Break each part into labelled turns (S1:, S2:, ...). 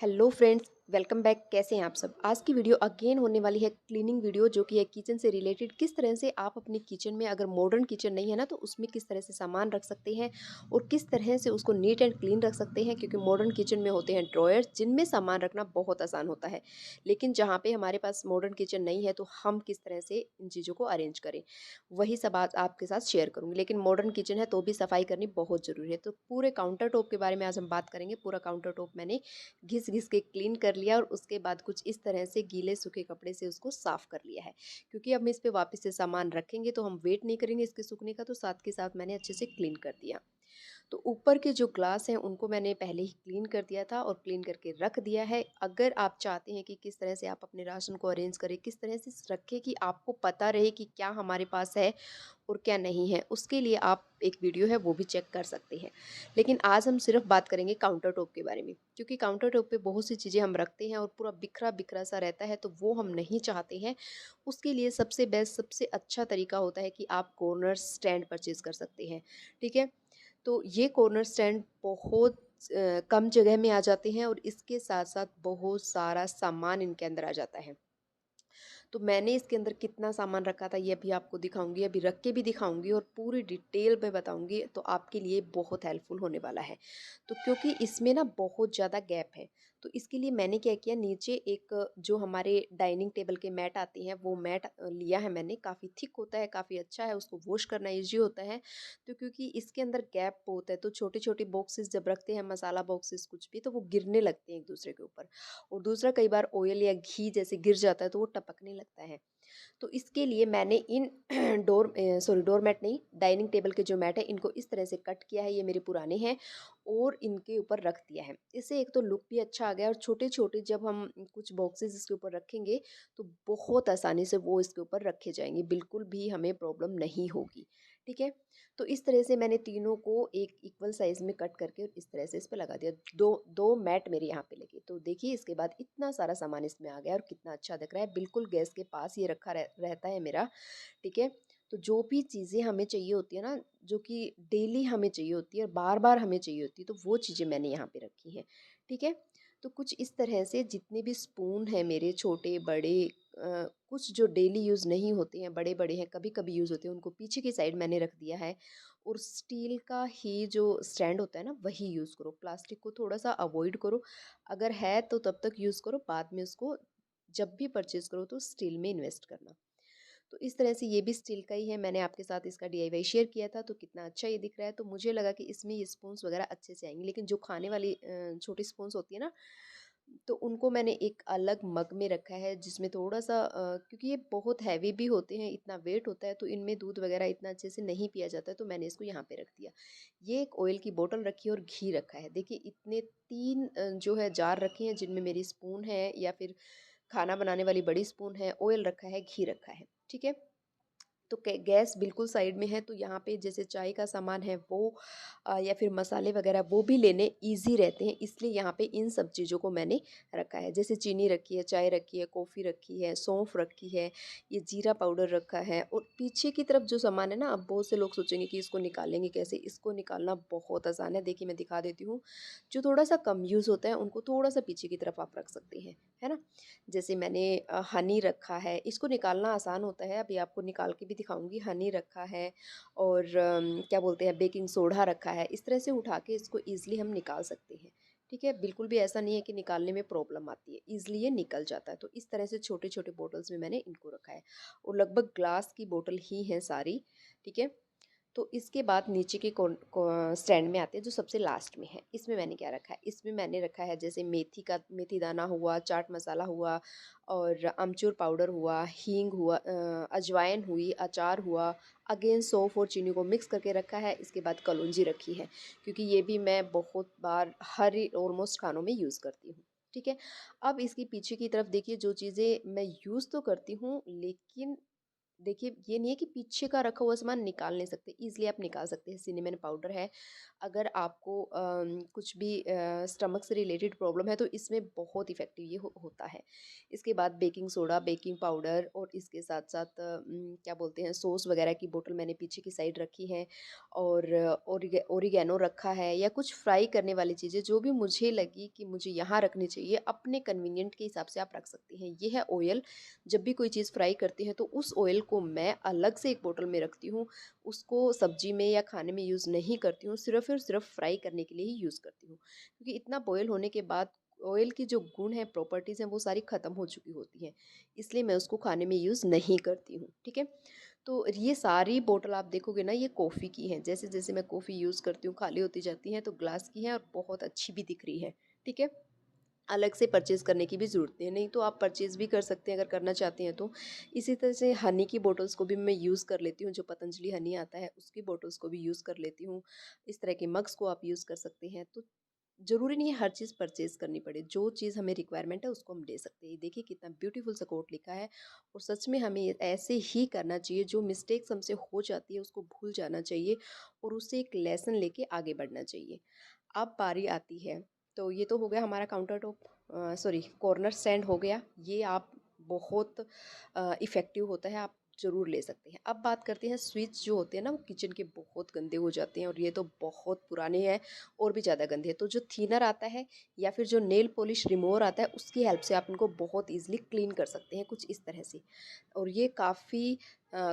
S1: Hello friends, welcome back. कैसे हैं आप सब। आज की वीडियो अगेन होने वाली है क्लीनिंग वीडियो, जो कि है किचन से रिलेटेड। किस तरह से आप अपने किचन में, अगर मॉडर्न किचन नहीं है ना, तो उसमें किस तरह से सामान रख सकते हैं और किस तरह से उसको नीट एंड क्लीन रख सकते हैं। क्योंकि मॉडर्न किचन में होते हैं ड्रॉयर्स, जिनमें सामान रखना बहुत आसान होता है। लेकिन जहाँ पे हमारे पास मॉडर्न किचन नहीं है, तो हम किस तरह से इन चीज़ों को अरेंज करें, वही सब आज आपके साथ शेयर करूँगी। लेकिन मॉडर्न किचन है तो भी सफाई करनी बहुत ज़रूरी है। तो पूरे काउंटर टॉप के बारे में आज हम बात करेंगे। पूरा काउंटर टॉप मैंने घिस घिस के क्लीन कर लिया और उसके बाद कुछ इस तरह से गीले सूखे कपड़े से उसको साफ़ कर लिया है। क्योंकि अब हम इस पे वापस से सामान रखेंगे तो हम वेट नहीं करेंगे इसके सूखने का, तो साथ के साथ मैंने अच्छे से क्लीन कर दिया। तो ऊपर के जो ग्लास हैं उनको मैंने पहले ही क्लीन कर दिया था और क्लीन करके रख दिया है। अगर आप चाहते हैं कि किस तरह से आप अपने राशन को अरेंज करें, किस तरह से रखें कि आपको पता रहे कि क्या हमारे पास है और क्या नहीं है, उसके लिए आप एक वीडियो है वो भी चेक कर सकते हैं। लेकिन आज हम सिर्फ बात करेंगे काउंटर टॉप के बारे में, क्योंकि काउंटर टॉप पे बहुत सी चीज़ें हम रखते हैं और पूरा बिखरा बिखरा सा रहता है, तो वो हम नहीं चाहते हैं। उसके लिए सबसे बेस्ट, सबसे अच्छा तरीका होता है कि आप कॉर्नर स्टैंड परचेज़ कर सकते हैं। ठीक है। तो ये कॉर्नर स्टैंड बहुत कम जगह में आ जाते हैं और इसके साथ साथ बहुत सारा सामान इनके अंदर आ जाता है। तो मैंने इसके अंदर कितना सामान रखा था ये अभी आपको दिखाऊंगी, अभी रख के भी दिखाऊंगी और पूरी डिटेल में बताऊंगी, तो आपके लिए बहुत हेल्पफुल होने वाला है। तो क्योंकि इसमें ना बहुत ज़्यादा गैप है, तो इसके लिए मैंने क्या किया, नीचे एक जो हमारे डाइनिंग टेबल के मैट आते हैं वो मैट लिया है मैंने। काफ़ी थिक होता है, काफ़ी अच्छा है, उसको वॉश करना ईजी होता है। तो क्योंकि इसके अंदर गैप बहुत है, तो छोटे छोटे बॉक्सेस जब रखते हैं, मसाला बॉक्सेस कुछ भी, तो वो गिरने लगते हैं एक दूसरे के ऊपर। और दूसरा, कई बार ऑयल या घी जैसे गिर जाता है तो वो टपकने लगता है। तो इसके लिए मैंने इन डोर मैट नहीं, डाइनिंग टेबल के जो मैट है, इनको इस तरह से कट किया है। ये मेरे पुराने हैं और इनके ऊपर रख दिया है। इससे एक तो लुक भी अच्छा आ गया और छोटे छोटे जब हम कुछ बॉक्सेस इसके ऊपर रखेंगे तो बहुत आसानी से वो इसके ऊपर रखे जाएंगे, बिल्कुल भी हमें प्रॉब्लम नहीं होगी। ठीक है। तो इस तरह से मैंने तीनों को एक इक्वल साइज में कट करके और इस तरह से इस पर लगा दिया। दो दो मैट मेरे यहाँ पे लगे। तो देखिए इसके बाद इतना सारा सामान इसमें आ गया और कितना अच्छा दिख रहा है। बिल्कुल गैस के पास ये रखा रहता है मेरा। ठीक है। तो जो भी चीज़ें हमें चाहिए होती है ना, जो कि डेली हमें चाहिए होती है और बार बार हमें चाहिए होती है, तो वो चीज़ें मैंने यहाँ पे रखी हैं। ठीक है। तो कुछ इस तरह से जितने भी स्पून हैं मेरे, छोटे बड़े, कुछ जो डेली यूज़ नहीं होते हैं, बड़े बड़े हैं, कभी कभी यूज़ होते हैं, उनको पीछे की साइड मैंने रख दिया है। और स्टील का ही जो स्टैंड होता है ना, वही यूज़ करो। प्लास्टिक को थोड़ा सा अवॉइड करो। अगर है तो तब तक यूज़ करो, बाद में उसको जब भी परचेज़ करो तो स्टील में इन्वेस्ट करना। तो इस तरह से ये भी स्टील का ही है। मैंने आपके साथ इसका डीआईवाई शेयर किया था, तो कितना अच्छा ये दिख रहा है। तो मुझे लगा कि इसमें ये स्पून्स वगैरह अच्छे से आएंगे। लेकिन जो खाने वाली छोटी स्पून्स होती है ना, तो उनको मैंने एक अलग मग में रखा है, जिसमें थोड़ा सा क्योंकि ये बहुत हैवी भी होते हैं, इतना वेट होता है, तो इनमें दूध वगैरह इतना अच्छे से नहीं पिया जाता है, तो मैंने इसको यहाँ पे रख दिया। ये एक ऑयल की बोतल रखी है और घी रखा है। देखिए इतने तीन जो है जार रखे हैं, जिनमें मेरी स्पून है या फिर खाना बनाने वाली बड़ी स्पून है, ऑयल रखा है, घी रखा है। ठीक है। तो गैस बिल्कुल साइड में है, तो यहाँ पे जैसे चाय का सामान है वो या फिर मसाले वगैरह वो भी लेने इजी रहते हैं, इसलिए यहाँ पे इन सब चीज़ों को मैंने रखा है। जैसे चीनी रखी है, चाय रखी है, कॉफ़ी रखी है, सौंफ रखी है, ये जीरा पाउडर रखा है। और पीछे की तरफ जो सामान है ना, अब बहुत से लोग सोचेंगे कि इसको निकालेंगे कैसे। इसको निकालना बहुत आसान है। देखिए मैं दिखा देती हूँ। जो थोड़ा सा कम यूज़ होता है उनको थोड़ा सा पीछे की तरफ आप रख सकते हैं, है ना। जैसे मैंने हनी रखा है, इसको निकालना आसान होता है, अभी आपको निकाल के भी दिखाऊंगी। हनी रखा है और क्या बोलते हैं, बेकिंग सोडा रखा है। इस तरह से उठा के इसको ईजिली हम निकाल सकते हैं। ठीक है। बिल्कुल भी ऐसा नहीं है कि निकालने में प्रॉब्लम आती है, ईजिली ये निकल जाता है। तो इस तरह से छोटे छोटे बॉटल्स में मैंने इनको रखा है और लगभग ग्लास की बोतल ही है सारी। ठीक है। तो इसके बाद नीचे के स्टैंड में आते हैं, जो सबसे लास्ट में है। इसमें मैंने क्या रखा है, इसमें मैंने रखा है जैसे मेथी दाना हुआ, चाट मसाला हुआ और अमचूर पाउडर हुआ, हींग हुआ, अजवाइन हुई, अचार हुआ। अगेन सौंफ और चीनी को मिक्स करके रखा है। इसके बाद कलौंजी रखी है, क्योंकि ये भी मैं बहुत बार हर ऑलमोस्ट खानों में यूज़ करती हूँ। ठीक है। अब इसकी पीछे की तरफ देखिए, जो चीज़ें मैं यूज़ तो करती हूँ लेकिन देखिए, ये नहीं है कि पीछे का रखा हुआ सामान निकाल नहीं सकते, ईज़िली आप निकाल सकते हैं। सिनेमन पाउडर है, अगर आपको कुछ भी स्टमक से रिलेटेड प्रॉब्लम है तो इसमें बहुत इफ़ेक्टिव ये होता है। इसके बाद बेकिंग सोडा, बेकिंग पाउडर और इसके साथ-साथ क्या बोलते हैं, सॉस वगैरह की बोतल मैंने पीछे की साइड रखी है और ओरिगैनो रखा है, या कुछ फ्राई करने वाली चीज़ें जो भी मुझे लगी कि मुझे यहाँ रखनी चाहिए, अपने कन्वीनिएंट के हिसाब से आप रख सकते हैं। ये है ऑयल। जब भी कोई चीज़ फ्राई करती हैं तो उस ऑयल को मैं अलग से एक बोतल में रखती हूँ। उसको सब्ज़ी में या खाने में यूज़ नहीं करती हूँ, सिर्फ़ और सिर्फ़ फ्राई करने के लिए ही यूज़ करती हूँ। क्योंकि इतना बॉयल होने के बाद ऑयल की जो गुण हैं, प्रॉपर्टीज़ हैं, वो सारी ख़त्म हो चुकी होती हैं। इसलिए मैं उसको खाने में यूज़ नहीं करती हूँ, ठीक है? तो ये सारी बोतल आप देखोगे ना, ये कॉफ़ी की हैं। जैसे-जैसे मैं कॉफ़ी यूज़ करती हूँ, खाली होती जाती हैं, तो ग्लास की हैं और बहुत अच्छी भी दिख रही है, ठीक है? अलग से परचेज़ करने की भी ज़रूरत नहीं है, नहीं तो आप परचेज़ भी कर सकते हैं अगर करना चाहते हैं तो। इसी तरह से हनी की बॉटल्स को भी मैं यूज़ कर लेती हूँ, जो पतंजलि हनी आता है उसकी बॉटल्स को भी यूज़ कर लेती हूँ। इस तरह के मग्स को आप यूज़ कर सकते हैं। तो ज़रूरी नहीं है हर चीज़ परचेज़ करनी पड़े, जो चीज़ हमें रिक्वायरमेंट है उसको हम ले सकते हैं। देखिए कितना ब्यूटीफुल सा कोट लिखा है, और सच में हमें ऐसे ही करना चाहिए। जो मिस्टेक्स हमसे हो जाती है उसको भूल जाना चाहिए और उससे एक लेसन लेके आगे बढ़ना चाहिए। अब बारी आती है, तो ये तो हो गया हमारा counter top, sorry corner stand हो गया। ये आप बहुत इफ़ेक्टिव होता है, आप ज़रूर ले सकते हैं। अब बात करते हैं, स्विच जो होते हैं ना वो किचन के बहुत गंदे हो जाते हैं, और ये तो बहुत पुराने हैं और भी ज़्यादा गंदे हैं। तो जो थिनर आता है या फिर जो नेल पॉलिश रिमूवर आता है, उसकी हेल्प से आप इनको बहुत ईज़िली क्लीन कर सकते हैं, कुछ इस तरह से। और ये काफ़ी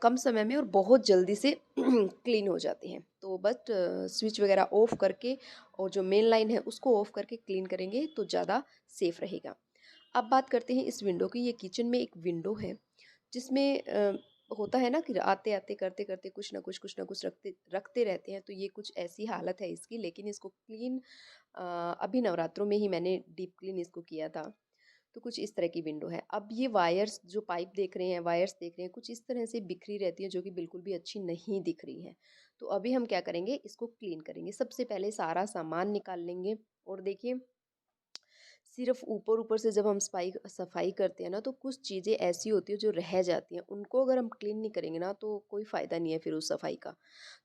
S1: कम समय में और बहुत जल्दी से क्लीन हो जाते हैं। तो बस स्विच वगैरह ऑफ़ करके और जो मेन लाइन है उसको ऑफ़ करके क्लीन करेंगे तो ज़्यादा सेफ़ रहेगा। अब बात करते हैं इस विंडो की। ये किचन में एक विंडो है जिसमें होता है ना कि आते-आते, करते-करते कुछ ना कुछ रखते रखते रहते हैं, तो ये कुछ ऐसी हालत है इसकी। लेकिन इसको क्लीन अभी नवरात्रों में ही मैंने डीप क्लीन इसको किया था। तो कुछ इस तरह की विंडो है। अब ये वायर्स जो पाइप देख रहे हैं, वायर्स देख रहे हैं, कुछ इस तरह से बिखरी रहती हैं जो कि बिल्कुल भी अच्छी नहीं दिख रही हैं। तो अभी हम क्या करेंगे, इसको क्लीन करेंगे। सबसे पहले सारा सामान निकाल लेंगे, और देखिए सिर्फ़ ऊपर-ऊपर से जब हम सफाई करते हैं ना, तो कुछ चीज़ें ऐसी होती हैं जो रह जाती हैं। उनको अगर हम क्लीन नहीं करेंगे ना, तो कोई फ़ायदा नहीं है फिर उस सफाई का।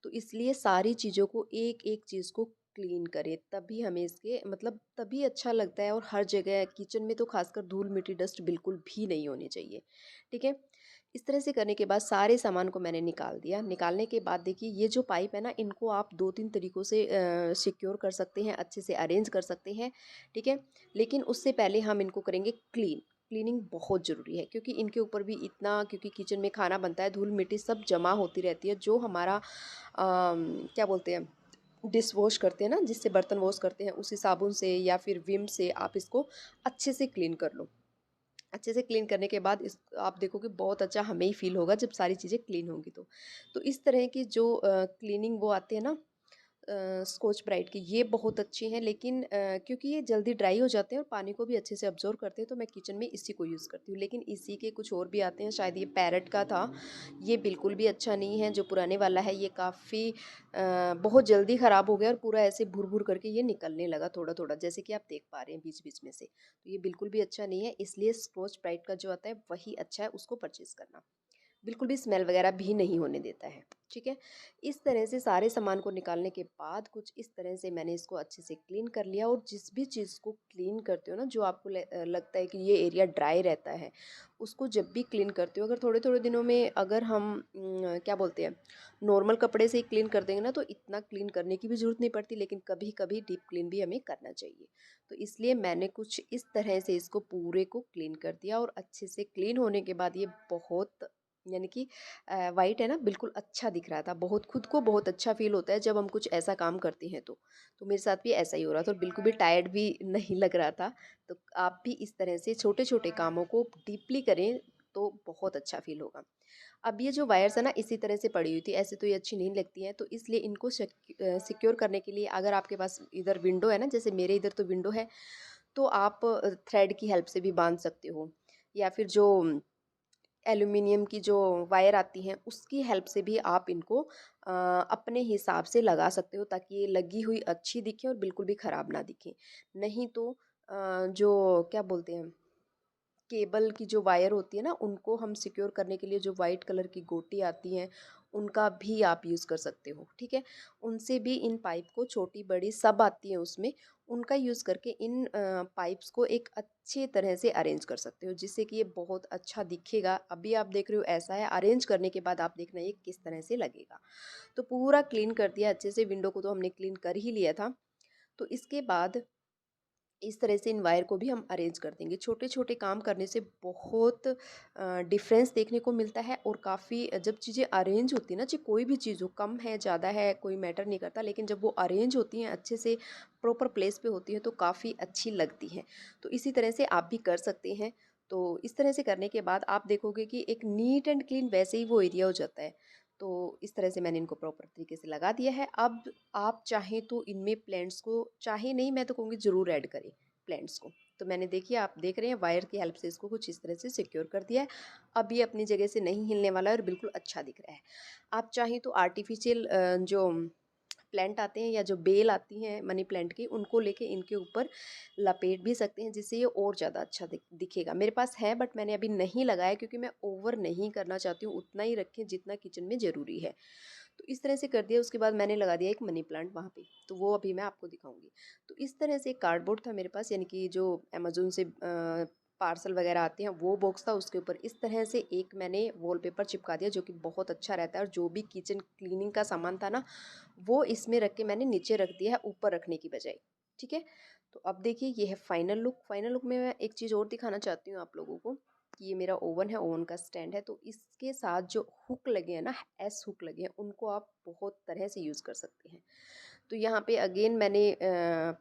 S1: तो इसलिए सारी चीज़ों को, एक-एक चीज़ को क्लीन करें, तभी हमें इसके मतलब तभी अच्छा लगता है। और हर जगह किचन में तो ख़ासकर धूल-मिट्टी, डस्ट बिल्कुल भी नहीं होनी चाहिए, ठीक है? इस तरह से करने के बाद सारे सामान को मैंने निकाल दिया। निकालने के बाद देखिए, ये जो पाइप है ना, इनको आप 2-3 तरीकों से सिक्योर कर सकते हैं, अच्छे से अरेंज कर सकते हैं, ठीक है? लेकिन उससे पहले हम इनको करेंगे क्लीन। क्लीनिंग बहुत ज़रूरी है, क्योंकि इनके ऊपर भी इतना, क्योंकि किचन में खाना बनता है, धूल मिट्टी सब जमा होती रहती है। जो हमारा क्या बोलते हैं, डिश वॉश करते हैं ना, जिससे बर्तन वॉश करते हैं, उसी साबुन से या फिर विम से आप इसको अच्छे से क्लीन कर लो। अच्छे से क्लीन करने के बाद इस आप देखोगे बहुत अच्छा हमें ही फ़ील होगा जब सारी चीज़ें क्लीन होंगी तो। तो इस तरह की जो क्लीनिंग वो आते हैं ना, स्कॉच ब्राइट की, ये बहुत अच्छी हैं। लेकिन क्योंकि ये जल्दी ड्राई हो जाते हैं और पानी को भी अच्छे से अब्ज़ॉर्ब करते हैं, तो मैं किचन में इसी को यूज़ करती हूँ। लेकिन इसी के कुछ और भी आते हैं, शायद ये पैरेट का था। ये बिल्कुल भी अच्छा नहीं है, जो पुराने वाला है ये काफ़ी बहुत जल्दी ख़राब हो गया, और पूरा ऐसे भुर-भुर करके ये निकलने लगा थोड़ा-थोड़ा, जैसे कि आप देख पा रहे हैं बीच-बीच में से। तो ये बिल्कुल भी अच्छा नहीं है, इसलिए स्कॉच ब्राइट का जो आता है वही अच्छा है, उसको परचेज़ करना। बिल्कुल भी स्मेल वगैरह भी नहीं होने देता है, ठीक है? इस तरह से सारे सामान को निकालने के बाद कुछ इस तरह से मैंने इसको अच्छे से क्लीन कर लिया। और जिस भी चीज़ को क्लीन करते हो ना, जो आपको लगता है कि ये एरिया ड्राई रहता है, उसको जब भी क्लीन करते हो, अगर थोड़े-थोड़े दिनों में अगर हम क्या बोलते हैं, नॉर्मल कपड़े से ही क्लीन कर देंगे ना, तो इतना क्लीन करने की भी ज़रूरत नहीं पड़ती। लेकिन कभी-कभी डीप क्लीन भी हमें करना चाहिए। तो इसलिए मैंने कुछ इस तरह से इसको पूरे को क्लीन कर दिया, और अच्छे से क्लीन होने के बाद ये बहुत, यानी कि वाइट है ना, बिल्कुल अच्छा दिख रहा था। बहुत खुद को बहुत अच्छा फ़ील होता है जब हम कुछ ऐसा काम करते हैं तो। तो मेरे साथ भी ऐसा ही हो रहा था, और बिल्कुल भी टायर्ड भी नहीं लग रहा था। तो आप भी इस तरह से छोटे-छोटे कामों को डीपली करें तो बहुत अच्छा फ़ील होगा। अब ये जो वायर्स है ना, इसी तरह से पड़ी हुई थी, ऐसे तो ये अच्छी नहीं लगती हैं। तो इसलिए इनको सिक्योर करने के लिए, अगर आपके पास इधर विंडो है ना, जैसे मेरे इधर तो विंडो है, तो आप थ्रेड की हेल्प से भी बाँध सकते हो, या फिर जो एल्यूमीनियम की जो वायर आती हैं उसकी हेल्प से भी आप इनको अपने हिसाब से लगा सकते हो, ताकि ये लगी हुई अच्छी दिखे और बिल्कुल भी ख़राब ना दिखे। नहीं तो जो क्या बोलते हैं, केबल की जो वायर होती है ना, उनको हम सिक्योर करने के लिए जो वाइट कलर की गोटी आती हैं, उनका भी आप यूज़ कर सकते हो, ठीक है। उनसे भी इन पाइप को, छोटी बड़ी सब आती है उसमें, उनका यूज़ करके इन पाइप्स को एक अच्छे तरह से अरेंज कर सकते हो, जिससे कि ये बहुत अच्छा दिखेगा। अभी आप देख रहे हो ऐसा है, अरेंज करने के बाद आप देखना ये किस तरह से लगेगा। तो पूरा क्लीन कर दिया अच्छे से, विंडो को तो हमने क्लीन कर ही लिया था। तो इसके बाद इस तरह से इन वायर को भी हम अरेंज कर देंगे। छोटे-छोटे काम करने से बहुत डिफ़रेंस देखने को मिलता है, और काफ़ी जब चीज़ें अरेंज होती हैं ना, चाहे कोई भी चीज़ हो, कम है, ज़्यादा है, कोई मैटर नहीं करता, लेकिन जब वो अरेंज होती हैं अच्छे से, प्रॉपर प्लेस पे होती हैं, तो काफ़ी अच्छी लगती हैं। तो इसी तरह से आप भी कर सकते हैं। तो इस तरह से करने के बाद आप देखोगे कि एक नीट एंड क्लीन वैसे ही वो एरिया हो जाता है। तो इस तरह से मैंने इनको प्रॉपर तरीके से लगा दिया है। अब आप चाहें तो इनमें प्लांट्स को, चाहे नहीं, मैं तो कहूँगी ज़रूर ऐड करें प्लांट्स को। तो मैंने, देखिए आप देख रहे हैं, वायर की हेल्प से इसको कुछ इस तरह से सिक्योर कर दिया है। अब ये अपनी जगह से नहीं हिलने वाला है और बिल्कुल अच्छा दिख रहा है। आप चाहें तो आर्टिफिशियल जो प्लांट आते हैं या जो बेल आती हैं मनी प्लांट की, उनको लेके इनके ऊपर लपेट भी सकते हैं, जिससे ये और ज़्यादा अच्छा दिखेगा। मेरे पास है, बट मैंने अभी नहीं लगाया, क्योंकि मैं ओवर नहीं करना चाहती हूँ, उतना ही रखें जितना किचन में ज़रूरी है। तो इस तरह से कर दिया, उसके बाद मैंने लगा दिया एक मनी प्लांट वहाँ पे, तो वो अभी मैं आपको दिखाऊंगी। तो इस तरह से कार्डबोर्ड था मेरे पास, यानी कि जो अमेज़न से पार्सल वगैरह आते हैं, वो बॉक्स था, उसके ऊपर इस तरह से एक मैंने वॉलपेपर चिपका दिया, जो कि बहुत अच्छा रहता है। और जो भी किचन क्लीनिंग का सामान था ना, वो इसमें रख के मैंने नीचे रख दिया है, ऊपर रखने की बजाय, ठीक है। तो अब देखिए, ये है फाइनल लुक। फाइनल लुक में मैं एक चीज़ और दिखाना चाहती हूँ आप लोगों को, कि ये मेरा ओवन है, ओवन का स्टैंड है। तो इसके साथ जो हुक लगे हैं ना, एस हुक लगे हैं, उनको आप बहुत तरह से यूज़ कर सकते हैं। तो यहाँ पे अगेन मैंने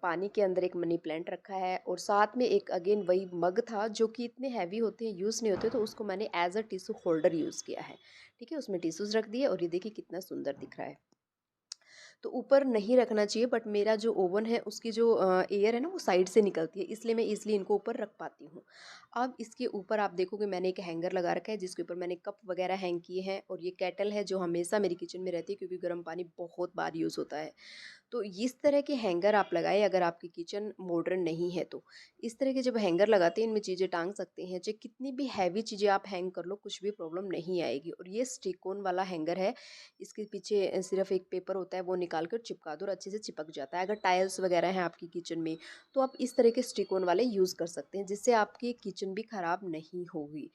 S1: पानी के अंदर एक मनी प्लांट रखा है, और साथ में एक अगेन वही मग था, जो कि इतने हैवी होते हैं, यूज़ नहीं होते, तो उसको मैंने as a tissue holder use किया है, ठीक है। उसमें टिश्यूज़ रख दिए, और ये देखिए कितना सुंदर दिख रहा है। तो ऊपर नहीं रखना चाहिए, बट मेरा जो ओवन है उसकी जो एयर है ना, वो साइड से निकलती है, इसलिए मैं ईज़िली इनको ऊपर रख पाती हूँ। अब इसके ऊपर आप देखोगे मैंने एक हैंगर लगा रखा है, जिसके ऊपर मैंने कप वगैरह हैंग किए हैं, और ये केटल है जो हमेशा मेरी किचन में रहती है, क्योंकि गर्म पानी बहुत बार यूज़ होता है। तो इस तरह के हैंगर आप लगाएं, अगर आपकी किचन मॉडर्न नहीं है तो। इस तरह के जब हैंगर लगाते हैं, इनमें चीज़ें टांग सकते हैं, चाहे कितनी भी हैवी चीज़ें आप हैंग कर लो, कुछ भी प्रॉब्लम नहीं आएगी। और ये स्टिकोन वाला हैंगर है, इसके पीछे सिर्फ एक पेपर होता है, वो निकाल कर चिपका दो और अच्छे से चिपक जाता है। अगर टाइल्स वगैरह हैं आपकी किचन में, तो आप इस तरह के स्टिकोन वाले यूज़ कर सकते हैं, जिससे आपकी किचन भी ख़राब नहीं होगी।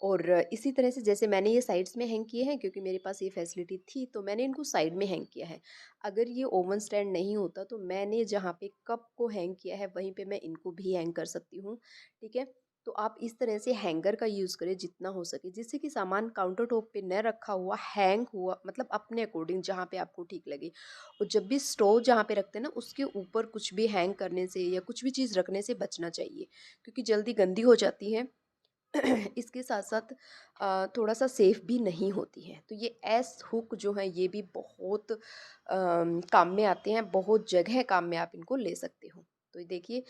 S1: और इसी तरह से जैसे मैंने ये साइड्स में हैंग किए हैं, क्योंकि मेरे पास ये फैसिलिटी थी, तो मैंने इनको साइड में हैंग किया है। अगर ये ओवन स्टैंड नहीं होता, तो मैंने जहाँ पे कप को हैंग किया है, वहीं पे मैं इनको भी हैंग कर सकती हूँ, ठीक है। तो आप इस तरह से हैंगर का यूज़ करें जितना हो सके, जिससे कि सामान काउंटर टॉप पे न रखा हुआ हैंग हुआ, मतलब अपने अकॉर्डिंग जहाँ पे आपको ठीक लगे। और जब भी स्टोव जहाँ पे रखते हैं ना, उसके ऊपर कुछ भी हैंग करने से या कुछ भी चीज़ रखने से बचना चाहिए, क्योंकि जल्दी गंदी हो जाती है। इसके साथ-साथ थोड़ा-सा सेफ़ भी नहीं होती हैं। तो ये एस हुक जो है, ये भी बहुत काम में आते हैं, बहुत जगह काम में आप इनको ले सकते हो। तो ये देखिए,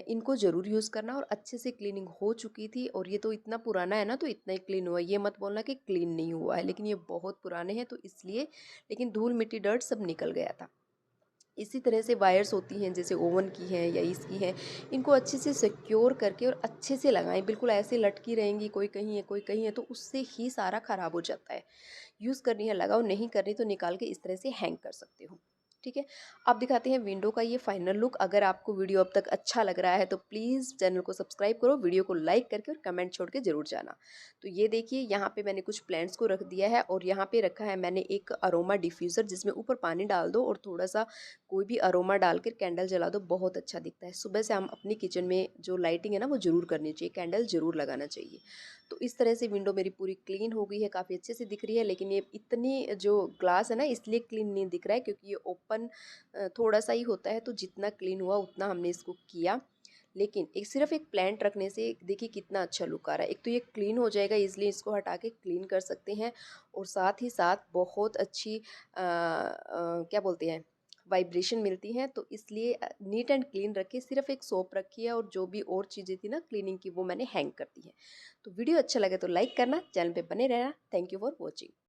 S1: इनको ज़रूर यूज़ करना। और अच्छे से क्लीनिंग हो चुकी थी, और ये तो इतना पुराना है ना, तो इतना ही क्लीन हुआ है। ये मत बोलना कि क्लीन नहीं हुआ है, लेकिन ये बहुत पुराने हैं, तो इसलिए, लेकिन धूल मिट्टी डर्ट सब निकल गया था। इसी तरह से वायर्स होती हैं, जैसे ओवन की हैं या इसकी हैं, इनको अच्छे से सिक्योर करके और अच्छे से लगाएं। बिल्कुल ऐसे लटकी रहेंगी, कोई कहीं है कोई कहीं है, तो उससे ही सारा ख़राब हो जाता है। यूज़ करनी है लगाओ, नहीं करनी तो निकाल के इस तरह से हैंग कर सकते हो, ठीक है। अब दिखाते हैं विंडो का ये फाइनल लुक। अगर आपको वीडियो अब तक अच्छा लग रहा है, तो प्लीज़ चैनल को सब्सक्राइब करो, वीडियो को लाइक करके और कमेंट छोड़ के ज़रूर जाना। तो ये देखिए, यहाँ पे मैंने कुछ प्लांट्स को रख दिया है, और यहाँ पे रखा है मैंने एक अरोमा डिफ्यूज़र, जिसमें ऊपर पानी डाल दो और थोड़ा सा कोई भी अरोमा डाल कर कैंडल जला दो, बहुत अच्छा दिखता है। सुबह से हम अपनी किचन में जो लाइटिंग है ना, वो ज़रूर करनी चाहिए, कैंडल ज़रूर लगाना चाहिए। तो इस तरह से विंडो मेरी पूरी क्लीन हो गई है, काफ़ी अच्छे से दिख रही है। लेकिन ये इतनी जो ग्लास है ना, इसलिए क्लीन नहीं दिख रहा है, क्योंकि ये ओपन थोड़ा सा ही होता है, तो जितना क्लीन हुआ उतना हमने इसको किया। लेकिन एक सिर्फ एक प्लांट रखने से देखिए कितना अच्छा लुक आ रहा है। एक तो ये क्लीन हो जाएगा, इसलिए इसको हटा के क्लीन कर सकते हैं, और साथ ही साथ बहुत अच्छी क्या बोलते हैं, वाइब्रेशन मिलती हैं। तो इसलिए नीट एंड क्लीन रखे, सिर्फ एक सोप रखी है, और जो भी और चीज़ें थी ना क्लीनिंग की, वो मैंने हैंग कर दी है। तो वीडियो अच्छा लगे तो लाइक करना, चैनल पे बने रहना। Thank you for watching.